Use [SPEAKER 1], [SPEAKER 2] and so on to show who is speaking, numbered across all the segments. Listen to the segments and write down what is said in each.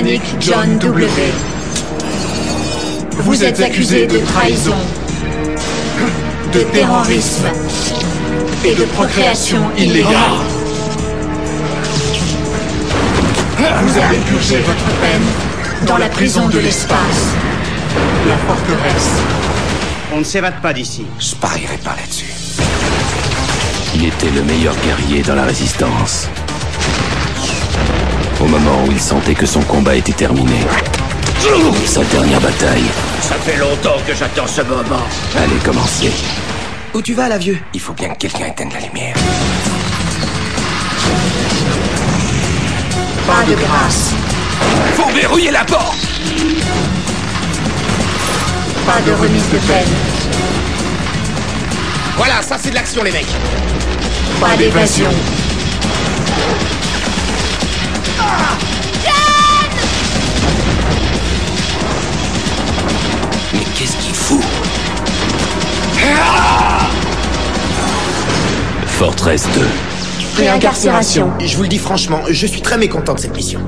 [SPEAKER 1] britannique John W. Vous êtes accusé de trahison, de terrorisme et de procréation illégale. Vous avez purgé votre peine dans la prison de l'espace, la forteresse.
[SPEAKER 2] On ne s'évade pas d'ici.
[SPEAKER 3] Je parierai pas là-dessus.
[SPEAKER 4] Il était le meilleur guerrier dans la résistance. Au moment où il sentait que son combat était terminé. Sa dernière bataille.
[SPEAKER 2] Ça fait longtemps que j'attends ce moment.
[SPEAKER 4] Allez commencer.
[SPEAKER 3] Où tu vas, là, vieux? Il faut bien que quelqu'un éteigne la lumière.
[SPEAKER 1] Pas de grâce.
[SPEAKER 3] Faut verrouiller la porte!
[SPEAKER 1] Pas de remise de peine.
[SPEAKER 3] Voilà, ça c'est de l'action, les mecs.
[SPEAKER 1] Pas d'évasion.
[SPEAKER 3] Mais qu'est-ce qu'il fout?
[SPEAKER 4] Fortress 2.
[SPEAKER 1] Réincarcération.
[SPEAKER 5] Je vous le dis franchement, je suis très mécontent de cette mission.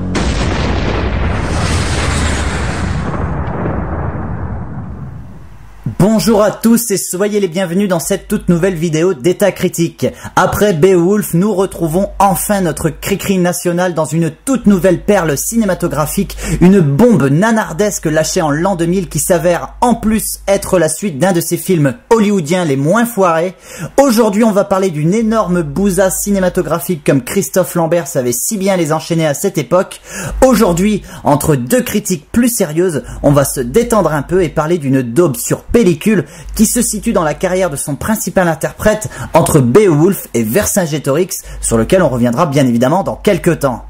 [SPEAKER 6] Bonjour à tous et soyez les bienvenus dans cette toute nouvelle vidéo d'État Critique. Après Beowulf, nous retrouvons enfin notre cri-cri national dans une toute nouvelle perle cinématographique, une bombe nanardesque lâchée en l'an 2000 qui s'avère en plus être la suite d'un de ces films hollywoodiens les moins foirés. Aujourd'hui, on va parler d'une énorme bousasse cinématographique comme Christophe Lambert savait si bien les enchaîner à cette époque. Aujourd'hui, entre deux critiques plus sérieuses, on va se détendre un peu et parler d'une daube sur pellicule qui se situe dans la carrière de son principal interprète entre Beowulf et Vercingétorix, sur lequel on reviendra bien évidemment dans quelques temps.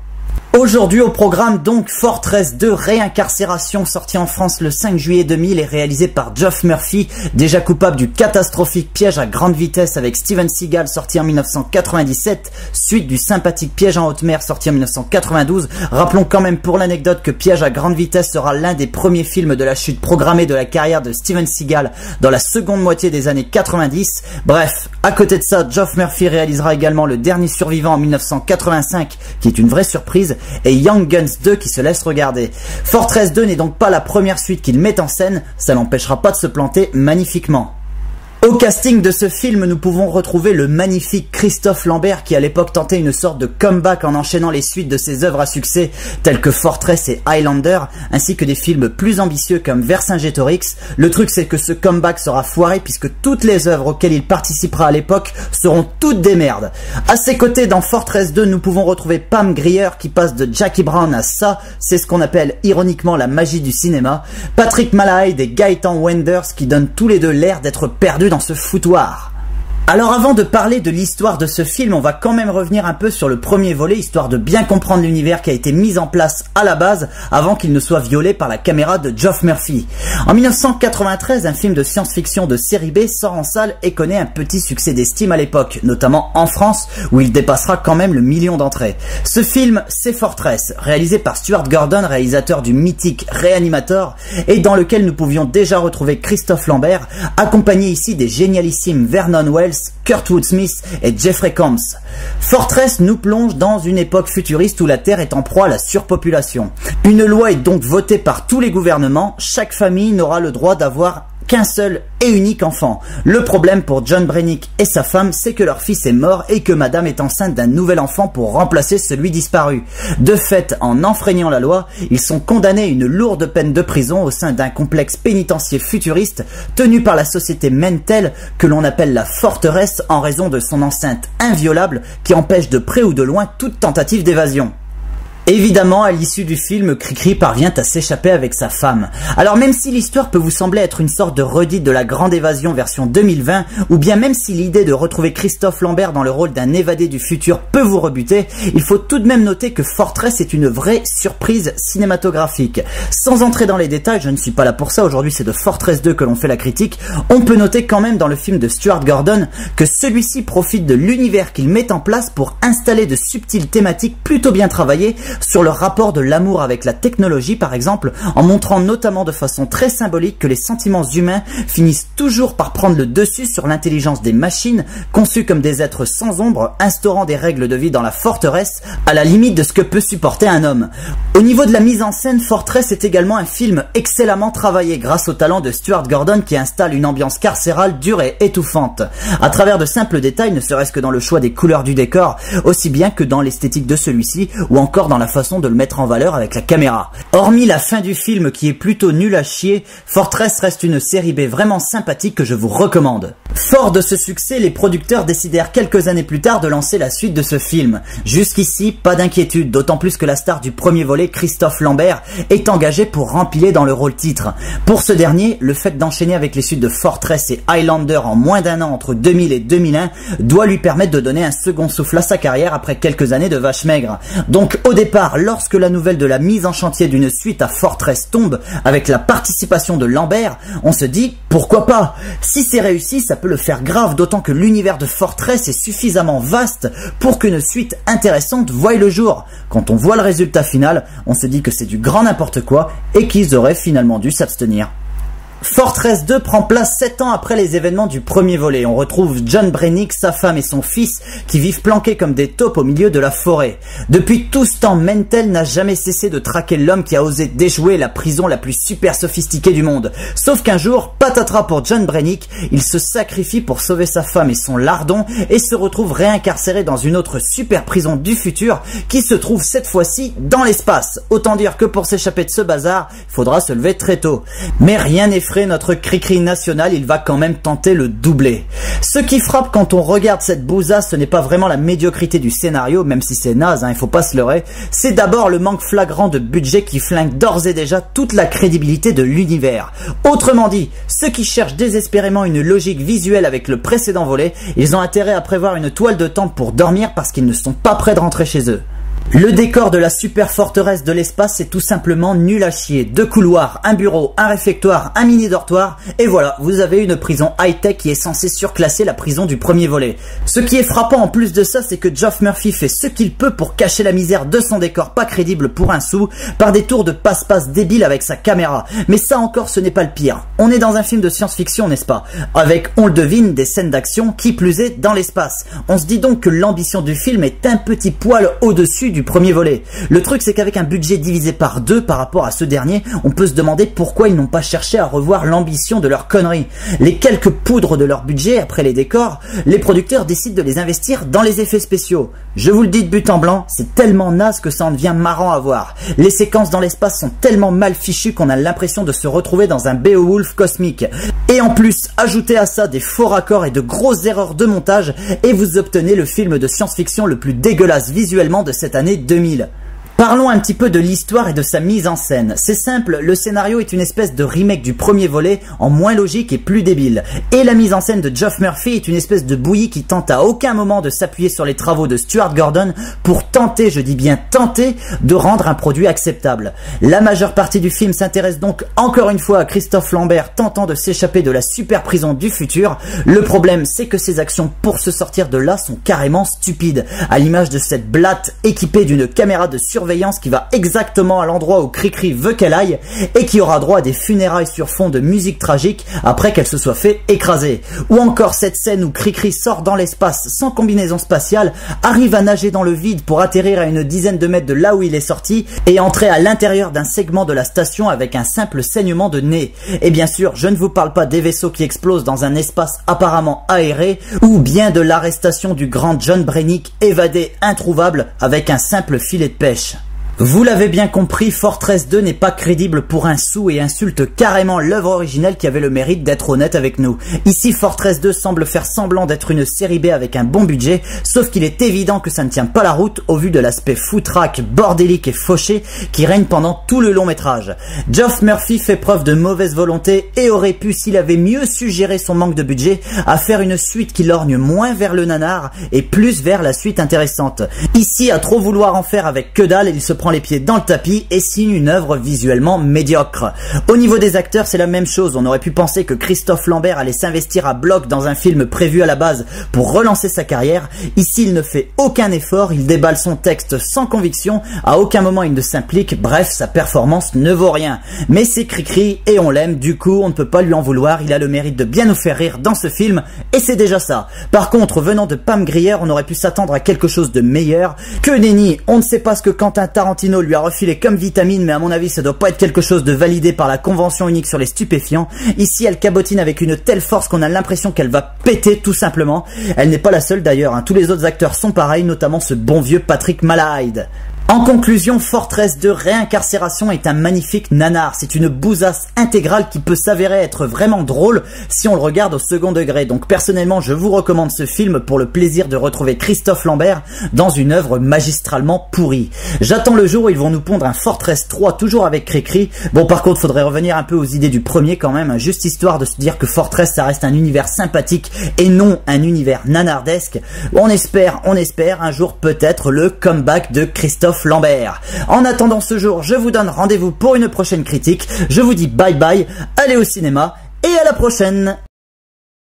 [SPEAKER 6] Aujourd'hui au programme donc Fortress 2 Réincarcération, sorti en France le 5 juillet 2000 et réalisé par Geoff Murphy, déjà coupable du catastrophique Piège à grande vitesse avec Steven Seagal sorti en 1997, suite du sympathique Piège en haute mer sorti en 1992. Rappelons quand même pour l'anecdote que Piège à grande vitesse sera l'un des premiers films de la chute programmée de la carrière de Steven Seagal dans la seconde moitié des années 90. Bref, à côté de ça, Geoff Murphy réalisera également Le Dernier Survivant en 1985, qui est une vraie surprise, et Young Guns 2 qui se laisse regarder. Fortress 2 n'est donc pas la première suite qu'il met en scène, ça l'empêchera pas de se planter magnifiquement. Au casting de ce film, nous pouvons retrouver le magnifique Christophe Lambert qui à l'époque tentait une sorte de comeback en enchaînant les suites de ses œuvres à succès telles que Fortress et Highlander, ainsi que des films plus ambitieux comme Vercingétorix. Le truc c'est que ce comeback sera foiré puisque toutes les œuvres auxquelles il participera à l'époque seront toutes des merdes. À ses côtés dans Fortress 2, nous pouvons retrouver Pam Grier qui passe de Jackie Brown à ça, c'est ce qu'on appelle ironiquement la magie du cinéma, Patrick Malahide et Gaëtan Wenders qui donnent tous les deux l'air d'être perdus dans ce foutoir. Alors avant de parler de l'histoire de ce film, on va quand même revenir un peu sur le premier volet, histoire de bien comprendre l'univers qui a été mis en place à la base, avant qu'il ne soit violé par la caméra de Geoff Murphy. En 1993, un film de science-fiction de série B sort en salle et connaît un petit succès d'estime à l'époque, notamment en France, où il dépassera quand même le million d'entrées. Ce film, c'est Fortress, réalisé par Stuart Gordon, réalisateur du mythique Reanimator, et dans lequel nous pouvions déjà retrouver Christophe Lambert, accompagné ici des génialissimes Vernon Wells, Kurtwood Smith et Jeffrey Combs. Fortress nous plonge dans une époque futuriste où la Terre est en proie à la surpopulation. Une loi est donc votée par tous les gouvernements, chaque famille n'aura le droit d'avoir qu'un seul et unique enfant. Le problème pour John Brennick et sa femme, c'est que leur fils est mort et que madame est enceinte d'un nouvel enfant pour remplacer celui disparu. De fait, en enfreignant la loi, ils sont condamnés à une lourde peine de prison au sein d'un complexe pénitentiaire futuriste tenu par la société Mentel que l'on appelle la forteresse en raison de son enceinte inviolable qui empêche de près ou de loin toute tentative d'évasion. Évidemment, à l'issue du film, Cricri parvient à s'échapper avec sa femme. Alors même si l'histoire peut vous sembler être une sorte de redite de la Grande Évasion version 2020, ou bien même si l'idée de retrouver Christophe Lambert dans le rôle d'un évadé du futur peut vous rebuter, il faut tout de même noter que Fortress est une vraie surprise cinématographique. Sans entrer dans les détails, je ne suis pas là pour ça, aujourd'hui c'est de Fortress 2 que l'on fait la critique, on peut noter quand même dans le film de Stuart Gordon que celui-ci profite de l'univers qu'il met en place pour installer de subtiles thématiques plutôt bien travaillées, sur le rapport de l'amour avec la technologie par exemple, en montrant notamment de façon très symbolique que les sentiments humains finissent toujours par prendre le dessus sur l'intelligence des machines, conçues comme des êtres sans ombre, instaurant des règles de vie dans la forteresse, à la limite de ce que peut supporter un homme. Au niveau de la mise en scène, Fortress est également un film excellemment travaillé grâce au talent de Stuart Gordon qui installe une ambiance carcérale dure et étouffante, à travers de simples détails, ne serait-ce que dans le choix des couleurs du décor, aussi bien que dans l'esthétique de celui-ci, ou encore dans la façon de le mettre en valeur avec la caméra. Hormis la fin du film qui est plutôt nulle à chier, Fortress reste une série B vraiment sympathique que je vous recommande. Fort de ce succès, les producteurs décidèrent quelques années plus tard de lancer la suite de ce film. Jusqu'ici, pas d'inquiétude, d'autant plus que la star du premier volet, Christophe Lambert, est engagé pour remplir dans le rôle titre. Pour ce dernier, le fait d'enchaîner avec les suites de Fortress et Highlander en moins d'un an entre 2000 et 2001 doit lui permettre de donner un second souffle à sa carrière après quelques années de vache maigre. Donc au départ, lorsque la nouvelle de la mise en chantier d'une suite à Fortress tombe avec la participation de Lambert, on se dit pourquoi pas? Si c'est réussi, ça peut le faire grave, d'autant que l'univers de Fortress est suffisamment vaste pour qu'une suite intéressante voie le jour. Quand on voit le résultat final, on se dit que c'est du grand n'importe quoi et qu'ils auraient finalement dû s'abstenir. Fortress 2 prend place 7 ans après les événements du premier volet. On retrouve John Brennick, sa femme et son fils qui vivent planqués comme des taupes au milieu de la forêt. Depuis tout ce temps, Mentel n'a jamais cessé de traquer l'homme qui a osé déjouer la prison la plus super sophistiquée du monde. Sauf qu'un jour, patatras pour John Brennick, il se sacrifie pour sauver sa femme et son lardon et se retrouve réincarcéré dans une autre super prison du futur qui se trouve cette fois-ci dans l'espace. Autant dire que pour s'échapper de ce bazar, il faudra se lever très tôt. Mais rien n'est notre cri-cri national, il va quand même tenter le doublé. Ce qui frappe quand on regarde cette bousasse, ce n'est pas vraiment la médiocrité du scénario, même si c'est naze, il faut pas se leurrer, c'est d'abord le manque flagrant de budget qui flingue d'ores et déjà toute la crédibilité de l'univers. Autrement dit, ceux qui cherchent désespérément une logique visuelle avec le précédent volet, ils ont intérêt à prévoir une toile de temple pour dormir parce qu'ils ne sont pas prêts de rentrer chez eux. Le décor de la super forteresse de l'espace est tout simplement nul à chier. 2 couloirs, un bureau, un réfectoire, un mini dortoir, et voilà, vous avez une prison high-tech qui est censée surclasser la prison du premier volet. Ce qui est frappant en plus de ça, c'est que Geoff Murphy fait ce qu'il peut pour cacher la misère de son décor pas crédible pour un sou, par des tours de passe-passe débiles avec sa caméra. Mais ça encore, ce n'est pas le pire. On est dans un film de science-fiction, n'est-ce pas? Avec, on le devine, des scènes d'action, qui plus est, dans l'espace. On se dit donc que l'ambition du film est un petit poil au-dessus du premier volet. Le truc c'est qu'avec un budget divisé par 2 par rapport à ce dernier, on peut se demander pourquoi ils n'ont pas cherché à revoir l'ambition de leur connerie. Les quelques poudres de leur budget après les décors, les producteurs décident de les investir dans les effets spéciaux. Je vous le dis de but en blanc, c'est tellement naze que ça en devient marrant à voir. Les séquences dans l'espace sont tellement mal fichues qu'on a l'impression de se retrouver dans un Beowulf cosmique. Et en plus, ajoutez à ça des faux raccords et de grosses erreurs de montage et vous obtenez le film de science-fiction le plus dégueulasse visuellement de cette année 2000. Parlons un petit peu de l'histoire et de sa mise en scène. C'est simple, le scénario est une espèce de remake du premier volet en moins logique et plus débile. Et la mise en scène de Geoff Murphy est une espèce de bouillie qui tente à aucun moment de s'appuyer sur les travaux de Stuart Gordon pour tenter, je dis bien tenter, de rendre un produit acceptable. La majeure partie du film s'intéresse donc encore une fois à Christophe Lambert tentant de s'échapper de la super prison du futur. Le problème, c'est que ses actions pour se sortir de là sont carrément stupides, à l'image de cette blatte équipée d'une caméra de surveillance qui va exactement à l'endroit où Cricri veut qu'elle aille et qui aura droit à des funérailles sur fond de musique tragique après qu'elle se soit fait écraser. Ou encore cette scène où Cricri sort dans l'espace sans combinaison spatiale, arrive à nager dans le vide pour atterrir à une dizaine de mètres de là où il est sorti et entrer à l'intérieur d'un segment de la station avec un simple saignement de nez. Et bien sûr, je ne vous parle pas des vaisseaux qui explosent dans un espace apparemment aéré ou bien de l'arrestation du grand John Brennick évadé introuvable avec un simple filet de pêche. Vous l'avez bien compris, Fortress 2 n'est pas crédible pour un sou et insulte carrément l'œuvre originelle qui avait le mérite d'être honnête avec nous. Ici, Fortress 2 semble faire semblant d'être une série B avec un bon budget, sauf qu'il est évident que ça ne tient pas la route au vu de l'aspect foutraque, bordélique et fauché qui règne pendant tout le long métrage. Geoff Murphy fait preuve de mauvaise volonté et aurait pu, s'il avait mieux su gérer son manque de budget, à faire une suite qui lorgne moins vers le nanar et plus vers la suite intéressante. Ici, à trop vouloir en faire avec que dalle, il se prend prend les pieds dans le tapis et signe une œuvre visuellement médiocre. Au niveau des acteurs, c'est la même chose. On aurait pu penser que Christophe Lambert allait s'investir à bloc dans un film prévu à la base pour relancer sa carrière. Ici, il ne fait aucun effort, il déballe son texte sans conviction, à aucun moment il ne s'implique, bref, sa performance ne vaut rien. Mais c'est cri-cri et on l'aime, du coup on ne peut pas lui en vouloir, il a le mérite de bien nous faire rire dans ce film, et c'est déjà ça. Par contre, venant de Pam Grier, on aurait pu s'attendre à quelque chose de meilleur. Que nenni, on ne sait pas ce que Quentin Tarantino lui a refilé comme vitamine, mais à mon avis ça doit pas être quelque chose de validé par la convention unique sur les stupéfiants. Ici elle cabotine avec une telle force qu'on a l'impression qu'elle va péter tout simplement. Elle n'est pas la seule d'ailleurs, hein. Tous les autres acteurs sont pareils, notamment ce bon vieux Patrick Malahide. En conclusion, Fortress de réincarcération est un magnifique nanar. C'est une bousasse intégrale qui peut s'avérer être vraiment drôle si on le regarde au second degré. Donc personnellement, je vous recommande ce film pour le plaisir de retrouver Christophe Lambert dans une œuvre magistralement pourrie. J'attends le jour où ils vont nous pondre un Fortress 3 toujours avec Cricri. Bon, par contre, faudrait revenir un peu aux idées du premier quand même, juste histoire de se dire que Fortress ça reste un univers sympathique et non un univers nanardesque. On espère un jour peut-être le comeback de Christophe Lambert. En attendant ce jour, je vous donne rendez-vous pour une prochaine critique. Je vous dis bye bye, allez au cinéma et à la prochaine.